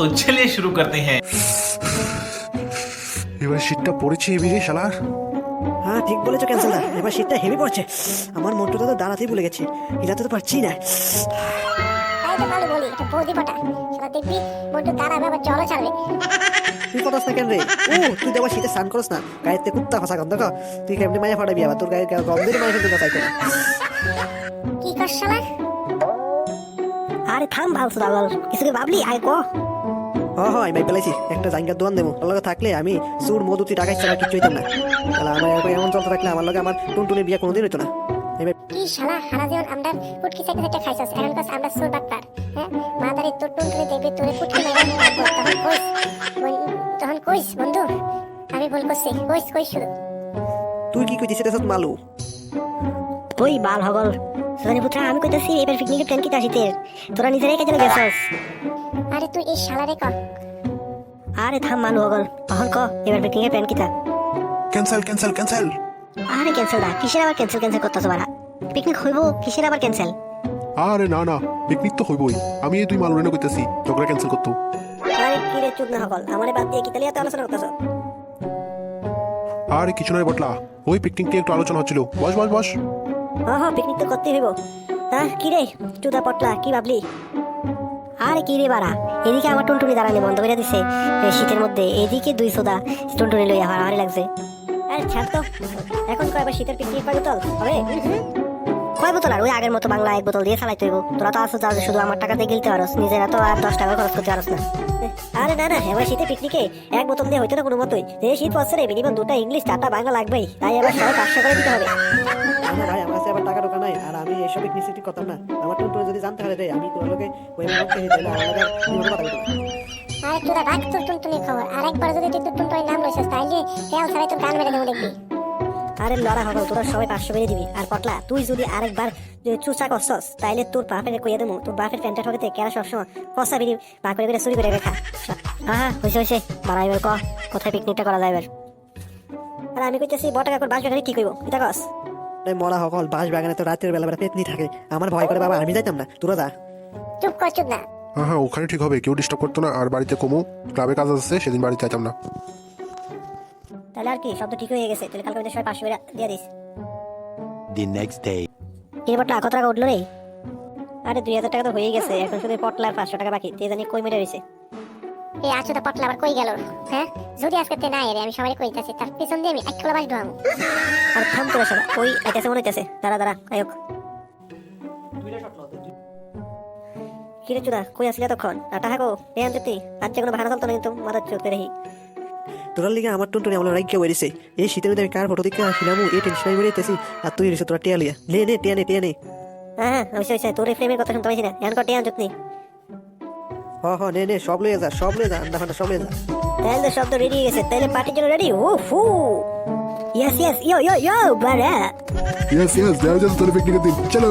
तो चलिए शुरू करते हैं। এবার শীতটা পড়েছে এবিরে শালার। হ্যাঁ ঠিক বলেছো ক্যান্সেল দা, এবার শীতটা হেভি পড়ছে। আমার মন্টুটা তো দাঁড়াতেই ভুলে গেছি, হিলাতে তো পারছি না। তাই তো ভালো বলি, এটা বৌদি পটা শালা দেখবি মোটু দাঁড়াবে আবার জলও ছাড়বে। তুই কতস না কেন রে? ও তুই দেবা শীতে স্নান করস না, গায়েতে কুত্তা ফাঁসা গন্ধ কা। তুই কেমনি মায়া ফাটাবি আবার, তোর গায়ে গন্ধের মায়া ফেলতে চাই তো। কি কর শালা? আরে থাম ভালো সুদা বল, কিছু কি ভাবলি আগে কো। হ্যাঁ আমি পেলাইছি একটা জায়গার দোকান দেবো, তোর লগে থাকলে আমি সুর মধু তুই টাকা ছাড়া কিছু হইতাম না। তাহলে আমার এমন চলতে থাকলে আমার লগে আমার টুনটুনি বিয়ে কোনোদিন হইতো না। কি শালা হারা জীবন আমরা পুটকি চাইতে চাইতে খাইছস, এখন কাছে আমরা সুর বাটপার। হ্যাঁ মাদারি তোর টুনটুনি দেখবে তোরে পুটকি মেরে তখন কইস বন্ধু আমি ভুল করছি, কইস শুধু। তুই কি কইতিস এটা সব মালু? ওই বাল হগল সুদানি পুত্রা, আমি কইতাছি এবার পিকনিকের প্ল্যান কি তাসিতে তোরা নিজেরাই কাজে গেছস। আরে তুই এই শালারে ক। আরে থাম মালু হগল, তখন ক এবার পিকনিকের প্ল্যান কিটা। Cancel cancel cancel. আরে ক্যান্সেল দা, কিসের আবার ক্যান্সেল করতেছ বাড়া? পিকনিক হইব কিসের আবার ক্যান্সেল? আরে না না, পিকনিক তো হইবই। আমি এই দুই মাল উড়ানো কইতাছি, তোরা ক্যান্সেল করতো। আরে কি রে চুপ না হগল, আমারে বাদ দিয়ে কি তালিয়াতে আলোচনা করতেছ? আরে কিছু নয় বটলা, ওই পিকনিক নিয়ে একটু আলোচনা হচ্ছিল। বস বস বস। হ্যাঁ পিকনিক তো করতেই হইব। হ্যাঁ কি রে চুদা পটলা, কি ভাবলি? আরে কি রে বাড়া, এদিকে আমার টুনটুনি দাঁড়ানি বন্ধ করে দিছে শীতের মধ্যে, এদিকে দুই সোদা টুনটুনি লইয়া হারাহারি লাগছে। আরে ছাড় তো, এখন কয়বার শীতের পিকনিক কয় বোতল হবে? কয় বোতল আর ওই আগের মতো বাংলা এক বোতল দিয়ে চালাইতে হইব। তোরা তো আসো যা শুধু আমার টাকা দিয়ে গিলতে পারস, নিজেরা তো আর 10 টাকা খরচ করতে পারস না। আরে না না, এবার শীতের পিকনিকে এক বোতল দিয়ে হইতো না কোনো মতোই। এই শীত পড়ছে রে, মিনিমাম 2টা ইংলিশ 4টা বাংলা লাগবেই, তাই এবার সবাই 500 করে দিতে হবে। আমার ভাই আমার কাছে আবার টাকা ঢোকা নাই, আর আমি এইসব নিশ্চিত করতাম না। আমার টুনটুনি যদি জানতে পারে রে আমি তোর লোকে ওই মধ্যে দিলে আমার কথা বলতো। আরে তোরা রাখ তোর টুনটুনির খবর, আরেকবার যদি তুই তোর টুনটুনির নাম লইছিস তাইলে তেল ছাড়াই তোর গান মেরে দেবো দেখবি। আরে লড়া হগল, তোরা সবাই 500 করে দিবি। আর পটলা তুই যদি আরেকবার চুচা করছস তাইলে তোর বাপের কইয়া দেবো, তোর বাপের প্যান্টের ঠকেতে কেরা সবসময় কষা বিড়ি পা করে চুরি করে রেখা। হ্যাঁ হয়েছে মারা এবার কোথায় পিকনিকটা করা যায় এবার? আর আমি কইতেছি বটা কাকুর বাস বাগানে কি কইব এটা কস? মরা হকল বাস বাগানে তো রাতের বেলা পেতনি থাকে, আমার ভয় করে বাবা, আমি যাইতাম না, তোরা যা। চুপ কর চুপ না। হ্যাঁ হ্যাঁ, ওখানে ঠিক হবে, কেউ ডিস্টার্ব করতো না। আর বাড়িতে কমু, ক্লাবে কাজ আছে, সেদিন বাড়িতে যাইতাম না। তাহলে আর কি, সব তো ঠিক হয়ে গেছে। তাহলে কালকে সবাই 500 করে দিয়ে দিস। The next day. এই বটলা কত টাকা উঠলো রে? আরে 2000 টাকা তো হয়ে গেছে, এখন শুধু পটলার 500 টাকা বাকি। তে জানি কই মেরে রইছে। এই আছো তো পটলা আবার কই গেল? হ্যাঁ যদি আজকে তে না এরে আমি সবাই কইতাছি তার পিছন দিয়ে আমি একলা বাস ঢোয়ামু। আর থাম তোরা সবাই, ওই আইতাছে মনে হইতাছে, দাঁড়া আয়োক। কিরে চুদা কই আসলি তখন? আটা হাগো এ আনতে আজ কোনো ভাড়া চলতো না, কিন্তু মাথা চলতে রহি। তোরার লিগে আমার টুনটুনি আমার রাইকে বেরিয়েছে। এই শীতের মধ্যে আমি কার ফটো দেখে আসলাম, এই টেনশন বেরিয়েছি। আর তুই এসে তোরা টিয়া লিয়া নে টিয়া নে। হ্যাঁ হইছে তোর এই ফ্রেমের কথা শুনতে পাইছি না, এখন কটি আনজত নি। হ নে সব লয়ে যা আন্ডা ফান্ডা সব লয়ে যা। তাহলে শব্দ রেডি হয়ে গেছে, তাহলে পার্টির জন্য রেডি? ও ফু ইয়েস ইয়ো বারা। ইয়েস ইয়েস, যাও যাও, তোর পিকনিকের দিন চলো।